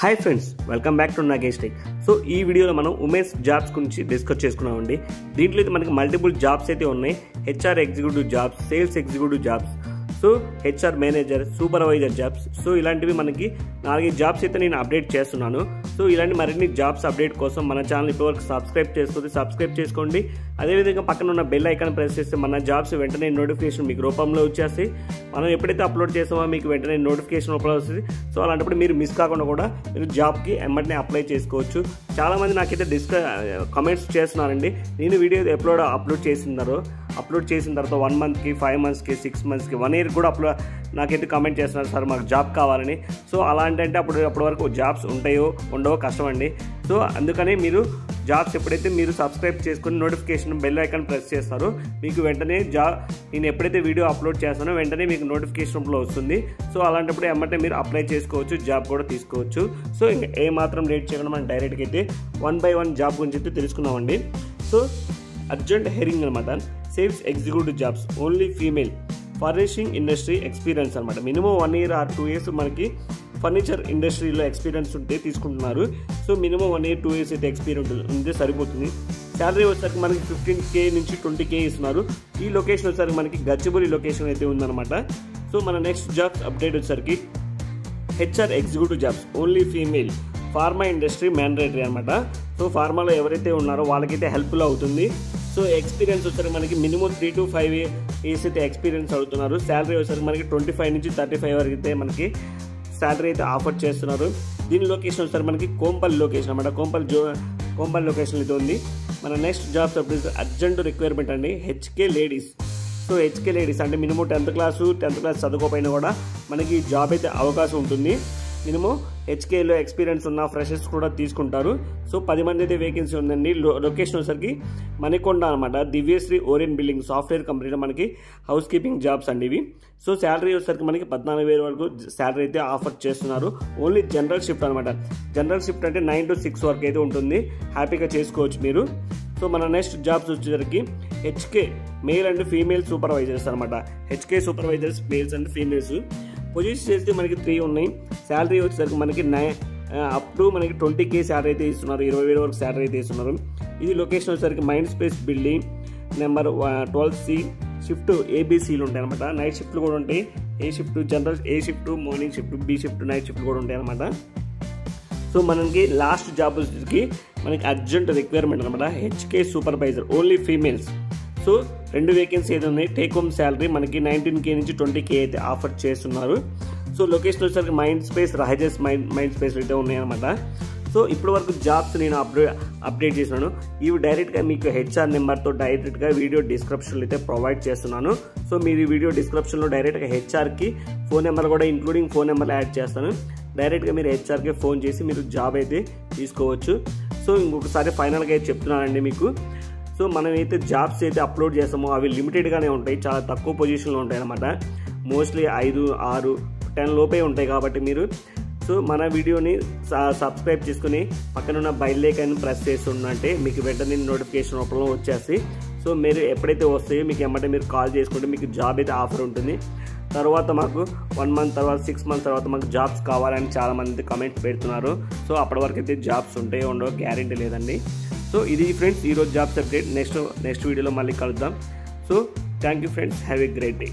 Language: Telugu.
Hi friends, welcome back to Nagesh tech. So ఈ వీడియోలో మనం ఉమెన్స్ జాబ్స్ గురించి డిస్కస్ చేసుకున్నామండి. దీంట్లో అయితే మనకి మల్టిపుల్ జాబ్స్ అయితే ఉన్నాయి. HR executive jobs, sales executive jobs, so HR manager, supervisor jobs. So ఇలాంటివి మనకి 4 జాబ్స్ అయితే నేను అప్డేట్ చేస్తున్నాను. సో ఇలాంటి మరిన్ని జాబ్స్ అప్డేట్ కోసం మన ఛానల్ ఇప్పటివరకు సబ్స్క్రైబ్ చేసుకోండి. అదేవిధంగా పక్కన ఉన్న బెల్ ఐకాన్ ప్రెస్ చేస్తే మన జాబ్స్ వెంటనే నోటిఫికేషన్ మీకు రూపంలో వచ్చేస్తాయి. మనం ఎప్పుడైతే అప్లోడ్ చేసామో మీకు వెంటనే నోటిఫికేషన్ రూపంలో వస్తుంది. సో అలాంటప్పుడు మీరు మిస్ కాకుండా కూడా మీరు జాబ్కి వెంటనే అప్లై చేసుకోవచ్చు. చాలామంది నాకైతే కమెంట్స్ చేస్తున్నారండి. నేను వీడియో అప్లోడ్ చేసిన తర్వాత 1 మంత్కి, 5 మంత్స్కి, 6 మంత్స్కి, 1 ఇయర్ కూడా నాకైతే కామెంట్ చేస్తున్నారు, సార్ మాకు జాబ్ కావాలని. సో అలాంటి అప్పటి వరకు జాబ్స్ ఉంటాయో ఉండవో కష్టం అండి. సో అందుకని మీరు జాబ్స్ ఎప్పుడైతే మీరు సబ్స్క్రైబ్ చేసుకుని నోటిఫికేషన్ బెల్ ఐకాన్ ప్రెస్ చేస్తారో మీకు వెంటనే నేను ఎప్పుడైతే వీడియో అప్లోడ్ చేస్తానో వెంటనే మీకు నోటిఫికేషన్లో వస్తుంది. సో అలాంటప్పుడు వెంటనే మీరు అప్లై చేసుకోవచ్చు, జాబ్ కూడా తీసుకోవచ్చు. సో ఇంకా ఏమాత్రం లేట్ చేయకుండా మనం డైరెక్ట్గా అయితే 1 by 1 జాబ్ గురించి అయితే తెలుసుకున్నామండి. సో అర్జెంట్ హెరింగ్ అనమాట. Sales executive jobs, only female, furnishing industry experience అనమాట. మినిమం 1 year or 2 years మనకి ఫర్నిచర్ ఇండస్ట్రీలో ఎక్స్పీరియన్స్ ఉంటే తీసుకుంటున్నారు. సో మినిమం 1 year 2 years అయితే ఎక్స్పీరియన్స్ ఉంటే సరిపోతుంది. శాలరీ వచ్చేసరికి మనకి 15K నుంచి 20K ఇస్తున్నారు. ఈ లొకేషన్ వచ్చేసరికి మనకి గచ్చిబౌలి లొకేషన్ అయితే ఉందన్నమాట. సో మన నెక్స్ట్ జాబ్స్ అప్డేట్ వచ్చేసరికి HR executive jobs, only female, pharma industry mandatory అనమాట. సో ఫార్మాలో ఎవరైతే ఉన్నారో వాళ్ళకైతే హెల్ప్ఫుల్ అవుతుంది. సో ఎక్స్పీరియన్స్ వచ్చేసరికి మనకి మినిమం 3 to 5 years అయితే ఎక్స్పీరియన్స్ అవుతున్నారు. శాలరీ వచ్చేసరికి మనకి 25 నుంచి 35 వరకు అయితే మనకి శాలరీ అయితే ఆఫర్ చేస్తున్నారు. దీని లొకేషన్ వచ్చేసరికి మనకి కోంపల్లి లొకేషన్ అనమాట. కోంపల్లి లొకేషన్ అయితే ఉంది. మన next jobs update urgent requirement అండి. HK ladies. So HK ladies అంటే మినిమం 10th క్లాస్ చదువుకోపోయినా కూడా మనకి జాబ్ అయితే అవకాశం ఉంటుంది. మినిమం హెచ్కేలో ఎక్స్పీరియన్స్ ఉన్న ఫ్రెషర్స్ కూడా తీసుకుంటారు. సో 10 మంది అయితే వేకెన్సీ ఉందండి. లొకేషన్ వచ్చేసరికి మణికొండ అనమాట. దివ్యశ్రీ ఓరియన్ బిల్డింగ్ సాఫ్ట్వేర్ కంపెనీలో మనకి హౌస్ కీపింగ్ జాబ్స్ అండి ఇవి. సో శాలరీ వచ్చేసరికి మనకి 14,000 వరకు శాలరీ అయితే ఆఫర్ చేస్తున్నారు. ఓన్లీ జనరల్ షిఫ్ట్ అనమాట. జనరల్ షిఫ్ట్ అంటే 9 to 6 వరకు అయితే ఉంటుంది. హ్యాపీగా చేసుకోవచ్చు మీరు. సో మన నెక్స్ట్ జాబ్స్ వచ్చేసరికి HK male and female supervisors అనమాట. HK supervisors males and females. Positions అయితే మనకి 3 ఉన్నాయి. శాలరీ వచ్చేసరికి మనకి అప్ టు మనకి 20K శాలరీ అయితే ఇస్తున్నారు. 20,000 వరకు శాలరీ అయితే ఇస్తున్నారు. ఇది లొకేషన్ వచ్చేసరికి mind space building number 12C. Shift ABCలు ఉంటాయి అనమాట. నైట్ షిఫ్ట్లు కూడా ఉంటాయి. A shift general, A shift morning shift, B shift, night షిఫ్ట్లు కూడా ఉంటాయి అనమాట. సో మనకి లాస్ట్ జాబ్ వచ్చేసరికి మనకి అర్జెంట్ రిక్వైర్మెంట్ అనమాట. HK supervisor, only females. So 2 vacancy అయితే ఉన్నాయి. టేక్ హోమ్ శాలరీ మనకి 19K నుంచి 20K అయితే ఆఫర్ చేస్తున్నారు. సో లొకేషన్ వచ్చేసరికి mind space, Rajesh mind space అయితే ఉన్నాయన్నమాట. సో ఇప్పటి వరకు జాబ్స్ నేను అప్డేట్ చేసినాను. ఇవి డైరెక్ట్గా మీకు హెచ్ఆర్ నెంబర్తో డైరెక్ట్గా వీడియో డిస్క్రిప్షన్లో అయితే ప్రొవైడ్ చేస్తున్నాను. సో మీరు ఈ వీడియో డిస్క్రిప్షన్లో డైరెక్ట్గా హెచ్ఆర్కి ఫోన్ నెంబర్ కూడా ఇంక్లూడింగ్ ఫోన్ నెంబర్ యాడ్ చేస్తాను. డైరెక్ట్గా మీరు హెచ్ఆర్కి ఫోన్ చేసి మీరు జాబ్ అయితే తీసుకోవచ్చు. సో ఇంకొకసారి ఫైనల్గా అయితే చెప్తున్నానండి మీకు. సో మనమైతే జాబ్స్ అయితే అప్లోడ్ చేస్తామో అవి లిమిటెడ్గానే ఉంటాయి. చాలా తక్కువ పొజిషన్లో ఉంటాయి అన్నమాట. మోస్ట్లీ 5, 6, 10 లోపే ఉంటాయి. కాబట్టి మీరు సో మన వీడియోని సబ్స్క్రైబ్ చేసుకుని పక్కన ఉన్న బెల్ ఐకాన్ ప్రెస్ చేస్తుందంటే మీకు వెంటనే నోటిఫికేషన్ రూపంలో వచ్చేస్తాయి. సో మీరు ఎప్పుడైతే వస్తాయో మీకు వెంటనే మీరు కాల్ చేసుకుంటే మీకు జాబ్ అయితే ఆఫర్ ఉంటుంది. తర్వాత మాకు 1 month తర్వాత 6 months తర్వాత మాకు జాబ్స్ కావాలని చాలామంది కమెంట్స్ పెడుతున్నారు. సో అప్పటి వరకు అయితే జాబ్స్ ఉంటాయో ఉండవో గ్యారెంటీ లేదండి. సో ఇది ఫ్రెండ్స్ ఈరోజు జాబ్స్ అప్డేట్. నెక్స్ట్ వీడియోలో మళ్ళీ కలుద్దాం. So thank you friends, have a great day.